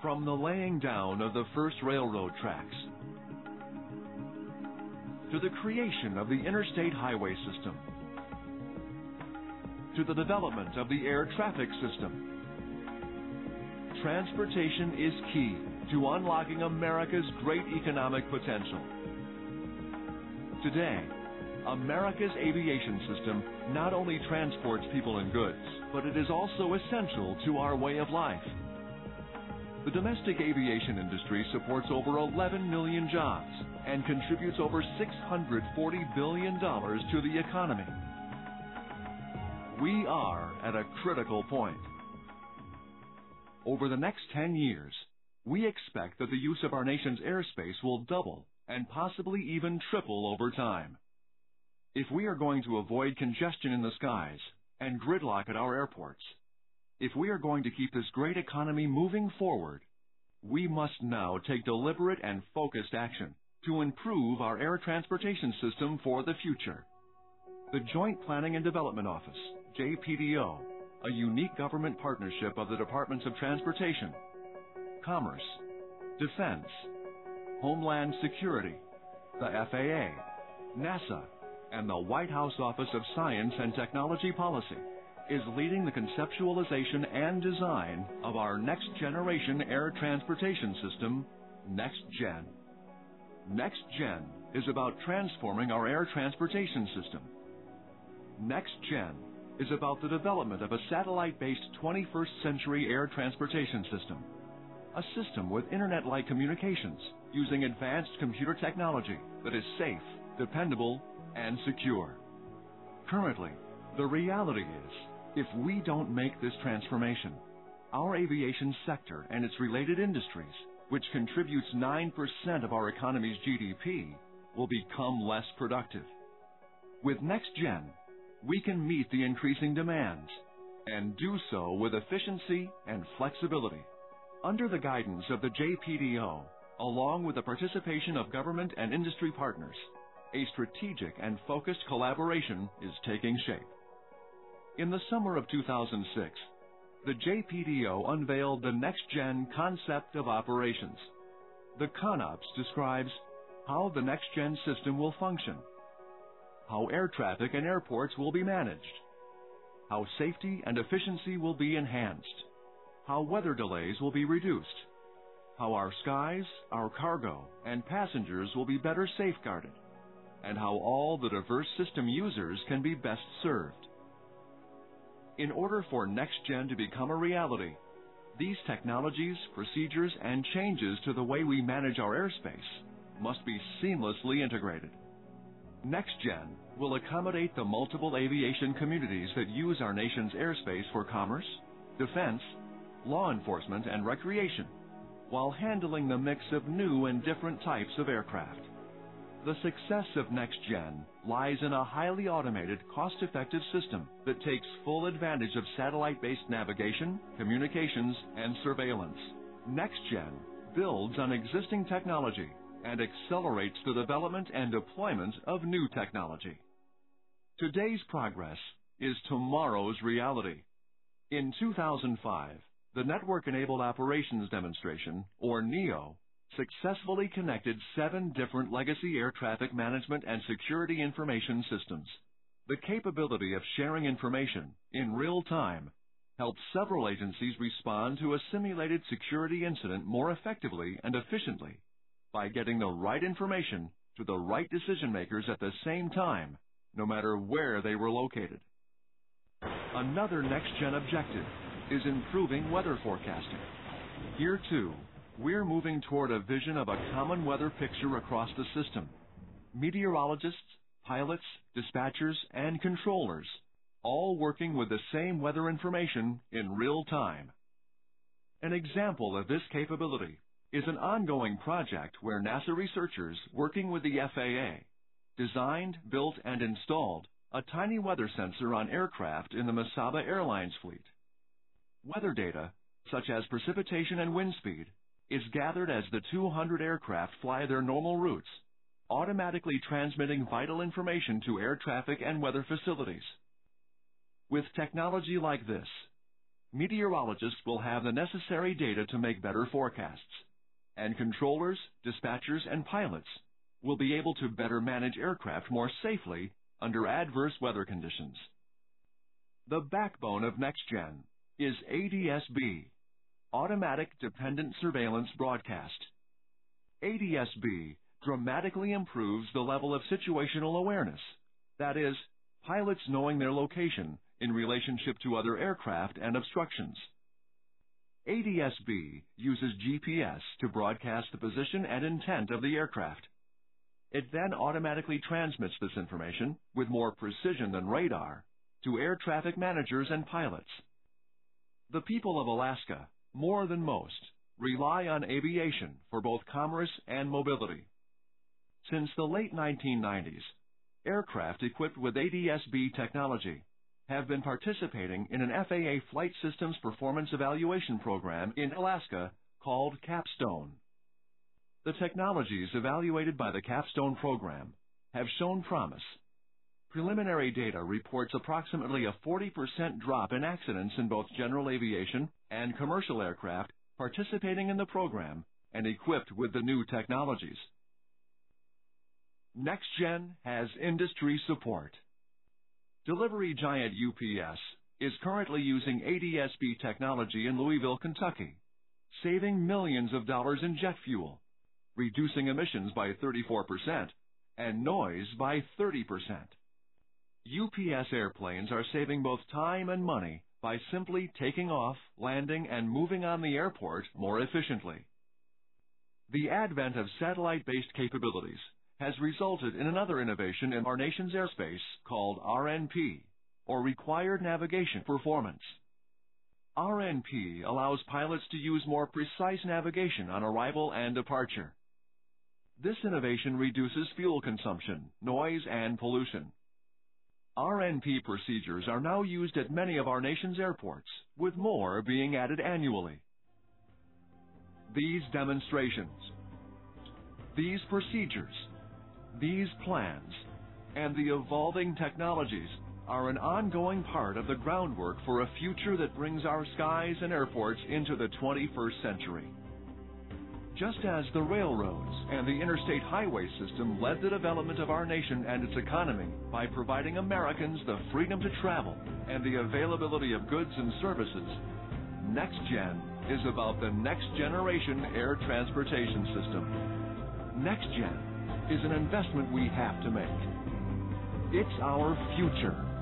From the laying down of the first railroad tracks, to the creation of the interstate highway system, to the development of the air traffic system, transportation is key to unlocking America's great economic potential. Today, America's aviation system not only transports people and goods, but it is also essential to our way of life. The domestic aviation industry supports over 11 million jobs and contributes over $640 billion to the economy. We are at a critical point. Over the next 10 years, we expect that the use of our nation's airspace will double and possibly even triple over time. If we are going to avoid congestion in the skies and gridlock at our airports, if we are going to keep this great economy moving forward, we must now take deliberate and focused action to improve our air transportation system for the future. The Joint Planning and Development Office, JPDO, a unique government partnership of the Departments of Transportation, Commerce, Defense, Homeland Security, the FAA, NASA, and the White House Office of Science and Technology Policy, is leading the conceptualization and design of our next-generation air transportation system, NextGen. NextGen is about transforming our air transportation system. NextGen is about the development of a satellite-based 21st century air transportation system, a system with internet-like communications using advanced computer technology that is safe, dependable, and secure. Currently, the reality is, if we don't make this transformation, our aviation sector and its related industries, which contributes 9% of our economy's GDP, will become less productive. With NextGen, we can meet the increasing demands and do so with efficiency and flexibility. Under the guidance of the JPDO, along with the participation of government and industry partners, a strategic and focused collaboration is taking shape. In the summer of 2006, the JPDO unveiled the NextGen Concept of Operations. The CONOPS describes how the NextGen system will function, how air traffic and airports will be managed, how safety and efficiency will be enhanced, how weather delays will be reduced, how our skies, our cargo, and passengers will be better safeguarded, and how all the diverse system users can be best served. In order for NextGen to become a reality, these technologies, procedures, and changes to the way we manage our airspace must be seamlessly integrated. NextGen will accommodate the multiple aviation communities that use our nation's airspace for commerce, defense, law enforcement, and recreation, while handling the mix of new and different types of aircraft. The success of NextGen lies in a highly automated, cost-effective system that takes full advantage of satellite-based navigation, communications, and surveillance. NextGen builds on existing technology and accelerates the development and deployment of new technology. Today's progress is tomorrow's reality. In 2005, the Network-Enabled Operations Demonstration, or NEO, successfully connected 7 different legacy air traffic management and security information systems. The capability of sharing information in real time helped several agencies respond to a simulated security incident more effectively and efficiently by getting the right information to the right decision makers at the same time, no matter where they were located. Another NextGen objective is improving weather forecasting. Here, too, we're moving toward a vision of a common weather picture across the system. Meteorologists, pilots, dispatchers, and controllers, all working with the same weather information in real time. An example of this capability is an ongoing project where NASA researchers, working with the FAA, designed, built, and installed a tiny weather sensor on aircraft in the Mesaba Airlines fleet. Weather data, such as precipitation and wind speed, is gathered as the 200 aircraft fly their normal routes, automatically transmitting vital information to air traffic and weather facilities. With technology like this, Meteorologists will have the necessary data to make better forecasts, and controllers, dispatchers, and pilots will be able to better manage aircraft more safely under adverse weather conditions. The backbone of NextGen is ADS-B, Automatic Dependent Surveillance Broadcast. ADS-B dramatically improves the level of situational awareness, that is, pilots knowing their location in relationship to other aircraft and obstructions. ADS-B uses GPS to broadcast the position and intent of the aircraft. It then automatically transmits this information, with more precision than radar, to air traffic managers and pilots. The people of Alaska, more than most, rely on aviation for both commerce and mobility. Since the late 1990s, aircraft equipped with ADS-B technology have been participating in an FAA Flight Systems Performance Evaluation Program in Alaska called Capstone. The technologies evaluated by the Capstone program have shown promise. Preliminary data reports approximately a 40% drop in accidents in both general aviation and commercial aircraft participating in the program and equipped with the new technologies. NextGen has industry support. Delivery giant UPS is currently using ADS-B technology in Louisville, Kentucky, saving millions of dollars in jet fuel, reducing emissions by 34% and noise by 30%. UPS airplanes are saving both time and money by simply taking off, landing, and moving on the airport more efficiently. The advent of satellite-based capabilities has resulted in another innovation in our nation's airspace called RNP, or Required Navigation Performance. RNP allows pilots to use more precise navigation on arrival and departure. This innovation reduces fuel consumption, noise, and pollution. RNP procedures are now used at many of our nation's airports, with more being added annually. These demonstrations, these procedures, these plans, and the evolving technologies are an ongoing part of the groundwork for a future that brings our skies and airports into the 21st century. Just as the railroads and the interstate highway system led the development of our nation and its economy by providing Americans the freedom to travel and the availability of goods and services, NextGen is about the next generation air transportation system. NextGen is an investment we have to make. It's our future.